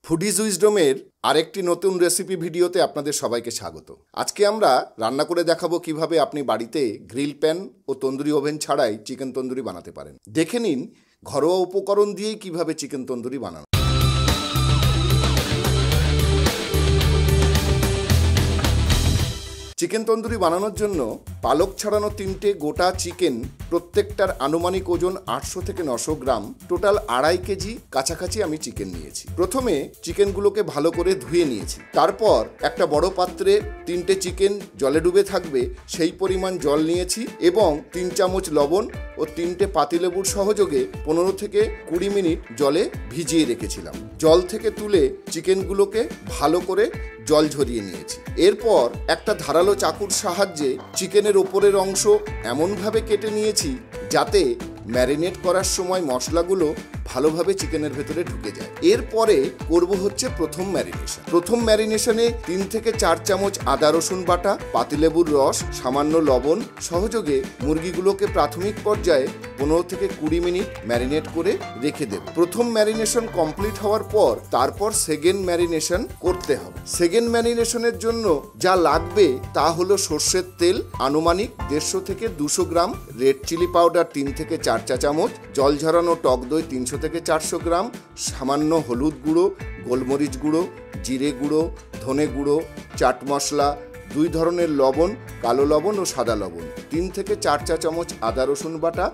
Foodies উইজডমের আরেকটি নতুন recipe ভিডিওতে আপনাদের সবাইকে স্বাগত। আজকে আমরা রান্না করে দেখাবো কিভাবে আপনি বাড়িতে গ্রিল প্যান ও তন্দুরি ওভেন ছাড়াই চিকেন তন্দুরি বানাতে পারেন। দেখে নিন ঘরোয়া উপকরণ দিয়েই কিভাবে চিকেন তন্দুরি বানানো। চিকেন তন্দুরি বানানোর জন্য পালক ছাড়ানো 3টে গোটা চিকেন, প্রত্যেকটার আনুমানিক ওজন 800 থেকে 900 গ্রাম, টোটাল 2.5 কেজি কাছাকাছি আমি চিকেন নিয়েছি। প্রথমে চিকেনগুলোকে ভালো করে ধুয়ে নিয়েছি। তারপর একটা বড় পাত্রে 3টে চিকেন জলে ডুবে থাকবে সেই পরিমাণ জল নিয়েছি এবং 3 চামচ লবণ ও 3টে পাতিলেবুর সহযোগে 15 থেকে 20 মিনিট জলে ভিজিয়ে রেখেছিলাম। জল থেকে তুলে চিকেনগুলোকে ভালো করে জল ঝরিয়ে নিয়েছি। এরপর একটা ধারালো চাকুর সাহায্যে চিকেনের ওপরের অংশ এমনভাবে কেটে নিয়েছি যাতে ম্যারিনেট করার সময় মশলাগুলো ভালোভাবে চিকেনের ভেতরে ঢুকে যায়। এরপরে করব হচ্ছে প্রথম ম্যারিনেশনে 3 থেকে 4 চামচ আদা রসুন বাটা, পাতিলেবুর রস, সামান্য লবণ সহযোগে মুরগিগুলোকে প্রাথমিক পর্যায়ে 15 থেকে 20 মিনিট ম্যারিনেট করে রেখে দেব। প্রথম ম্যারিনেশন কমপ্লিট হওয়ার পর তারপর সেকেন্ড ম্যারিনেশন করতে হবে। সেকেন্ড ম্যারিনেশনের জন্য যা লাগবে তা হলো সর্ষের তেল আনুমানিক 150 থেকে 200 গ্রাম, রেড চিলি পাউডার 3 থেকে 4 চা চামচ, জল ঝরানো টক দই 300 থেকে 400 গ্রাম, সামান্য হলুদ গুঁড়ো, গোলমরিচ গুঁড়ো, জিরে গুঁড়ো, ধনে গুঁড়ো, চাট মশলা, 2 ধরনের লবণ, কালো লবণ ও সাদা লবণ, 3 থেকে 4 চা চামচ আদা রসুন বাটা,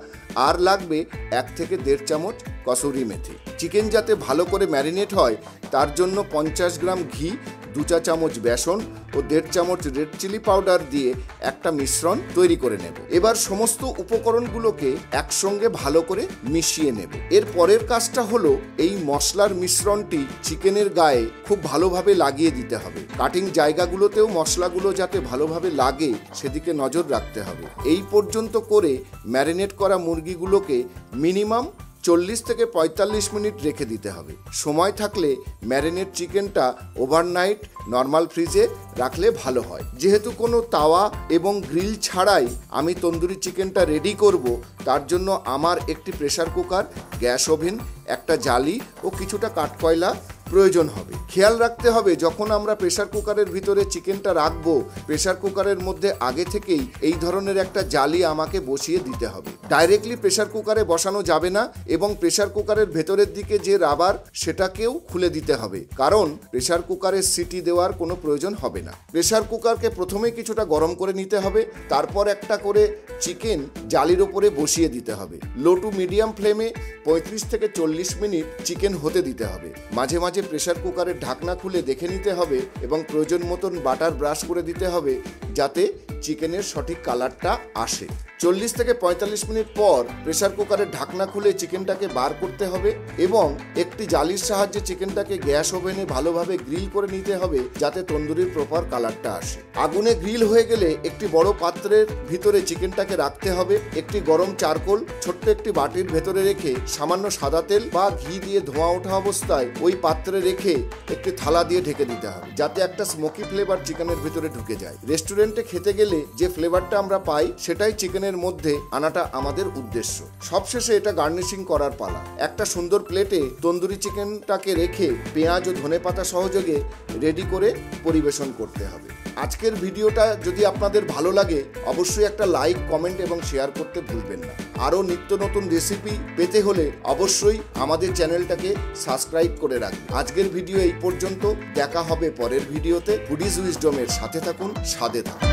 আর লাগবে 1 থেকে 1.5 চামচ কসুরি মেথি। চিকেন যাতে ভালো করে ম্যারিনেট হয় তার জন্য 50 গ্রাম ঘি, 2 চা চামচ বেসন ও 1.5 চামচ রেড চিলি পাউডার দিয়ে একটা মিশ্রণ তৈরি করে নেব। এবার সমস্ত উপকরণগুলোকে একসঙ্গে ভালো করে মিশিয়ে নেব। এর পরের কাজটা হলো এই মশলার মিশ্রণটি চিকেনের গায়ে খুব ভালোভাবে লাগিয়ে দিতে হবে। কাটিং জায়গাগুলোতেও মশলাগুলো যাতে ভালোভাবে লাগে সেদিকে নজর রাখতে হবে। এই পর্যন্ত করে ম্যারিনেট করা মুরগিগুলোকে মিনিমাম 40 থেকে 45 মিনিট রেখে দিতে হবে। সময় থাকলে ম্যারিনেট চিকেনটা ওভারনাইট নর্মাল ফ্রিজে রাখলে ভালো হয়। যেহেতু কোনো তাওয়া এবং গ্রিল ছাড়াই আমি তন্দুরি চিকেনটা রেডি করব, তার জন্য আমার একটি প্রেসার কুকার, গ্যাস ওভেন, একটা জালি ও কিছুটা কাঠকয়লা প্রয়োজন হবে। খেয়াল রাখতে হবে যখন আমরা প্রেসার কুকারের ভিতরে চিকেনটা রাখবো, প্রেসার কুকারের মধ্যে আগে থেকেই এই ধরনের একটা জালি আমাকে বসিয়ে দিতে হবে। ডাইরেক্টলি প্রেসার কুকারে বসানো যাবে না এবং প্রেসার কুকারের ভেতরের দিকে যে রাবার সেটাকেও খুলে দিতে হবে, কারণ প্রেসার কুকারের সিটি দেওয়ার কোনো প্রয়োজন হবে না। প্রেসার কুকারকে প্রথমেই কিছুটা গরম করে নিতে হবে, তারপর একটা করে চিকেন জালির ওপরে বসিয়ে দিতে হবে। লো টু মিডিয়াম ফ্লেমে 35 থেকে 40 মিনিট চিকেন হতে দিতে হবে। মাঝে মাঝে প্রেসার কুকারের ঢাকনা খুলে দেখে নিতে হবে এবং প্রয়োজন মতন বাটার ব্রাশ করে দিতে হবে যাতে চিকেনের সঠিক কালারটা আসে। 40 থেকে 45 মিনিট পর প্রেসার কুকারের ঢাকনা খুলে চিকেনটাকে বার করতে হবে এবং একটি জালির সাহায্যে চিকেনটাকে গ্যাস ওভেনে ভালোভাবে গ্রিল করে নিতে হবে যাতে তন্দুরির প্রপার কালারটা আসে। আগুনে গ্রিল হয়ে গেলে একটি বড় পাত্রের ভিতরে চিকেনটাকে রাখতে হবে। একটি গরম চারকোল ছোট্ট একটি বাটির ভেতরে রেখে সামান্য সাদা তেল বা ঘি দিয়ে ধোঁয়া ওঠা অবস্থায় ওই পাত্রে রেখে একটি থালা দিয়ে ঢেকে দিতে হবে যাতে একটা স্মোকি ফ্লেভার চিকেনের ভিতরে ঢুকে যায়। রেস্টুরেন্টে খেতে গেলে যে ফ্লেভারটা আমরা পাই সেটাই চিকেনের মধ্যে আনাটা আমাদের উদ্দেশ্য। সবশেষে এটা গার্নিশিং করার পালা। একটা সুন্দর প্লেটে তন্দুরি চিকেনটাকে রেখে পেঁয়াজ ও ধনেপাতা সহযোগে রেডি করে পরিবেশন করতে হবে। আজকের ভিডিওটা যদি আপনাদের ভালো লাগে অবশ্যই একটা লাইক, কমেন্ট এবং শেয়ার করতে ভুলবেন না। আরও নিত্য নতুন রেসিপি পেতে হলে অবশ্যই আমাদের চ্যানেলটাকে সাবস্ক্রাইব করে রাখুন। আজকের ভিডিও এই পর্যন্ত, দেখা হবে পরের ভিডিওতে। ফুডিজ উইজডমের সাথে থাকুন, স্বাদে থাকুন।